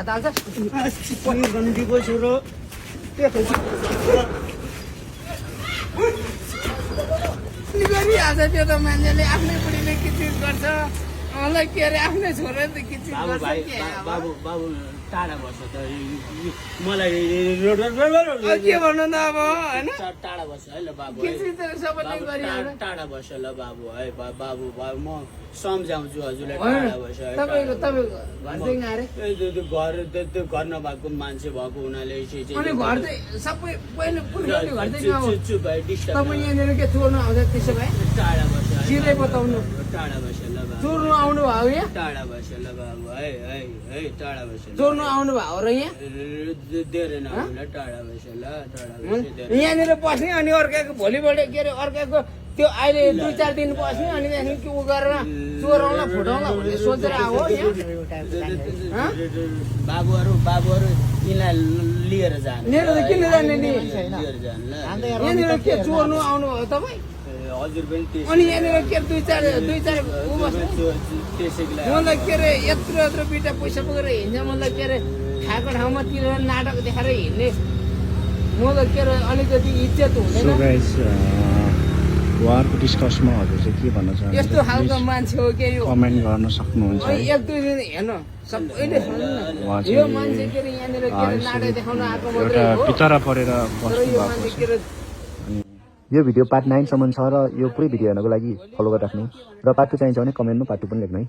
हात हाल्छ गण्डीको छोरो गरिहाल्छ त्यो त मान्छेले आफ्नै बुढीले किचिज गर्छ मलाई के अरे आफ्नै छोराले त किचिज बाबु गर्छ भाइ के अब? बाबु टाढा बस्छ त मलाई के भन्नु त अब होइन टाढा बस्छ है ल बाबु है। किचिज त सबैले गरिहाल्छ टाढा बस्छ ल बाबु है बाबु म सम्झाउँछु हजुरलाई होइन टाढा बस्छ है तपाईँको घरदेखि आएर त्यो घर त्यो घर नभएको मान्छे भएको हुनाले अनि घर चाहिँ सबै पहिलो पुर्खौली घर चाहिँ नआउ चुप भाइ डिस्टर्ब तपाईँ यहाँनिर के चोर्नु आउँछ त्यसो भए टाढा बस्छ है सिधै बताउनु टाढा बस्छ ल बाबु चोर्नु आउनु भयो यहाँ टाढा बस्छ ल बाबु है टाढा बस्छ चोर्नु आउनु भयो र यहाँ धेरै नहुँला टाढा बस्छ ल टाढा हुन्? बस्छ धेरै यहाँनिर बस्ने अनि अर्काको भोलिपल्ट के अरे अर्काको त्यो अहिले 2-4 दिन बस्ने अनि त्यहाँदेखि उ गरेर चोराउला फुटाउला भन्ने सोचेर आऊ हो यहाँ बाबुहरू यिनलाई लिएर जाने लिएर त किन जाने नि लिएर जाने ल यहाँनिर के चोर्नु आउनु भयो तपाईँ हजुर पनि अनि यहाँनिर के 2-4 उ बस्ने त्यसैको लागि मलाई के अरे यत्रो बिटा पैसा बोकेर हिँड्छ मलाई के अरे खाएको ठाउँमा तिर नाटक देखाएर हिँड्ने मलाई के अरे अलिकति इज्जत सो हुँदैन गाइस उहाँहरूको डिस्कसमा हजुर चाहिँ के भन्न यस्तो खालको चाहनुहुन्छ मान्छे हो के यो कमेन्ट गर्न सक्नुहुन्छ है 1-2 दिन हेर्नु सबैले सुन्नु न उहाँ यो चाहिँ मान्छे के अरे यहाँनिर के अरे नाटक देखाउन आएको मात्रै एउटा हो पितरा परेर तर बस्नु यो भएको मान्छे छ के अरे यो भिडियो पार्ट 9 सम्म छ र यो पुरै भिडियो हेर्नको लागि फलो गरिराख्नु र पार्ट 2 चाहिन्छ भने कमेन्टमा पार्ट 2 पनि लेख्नु है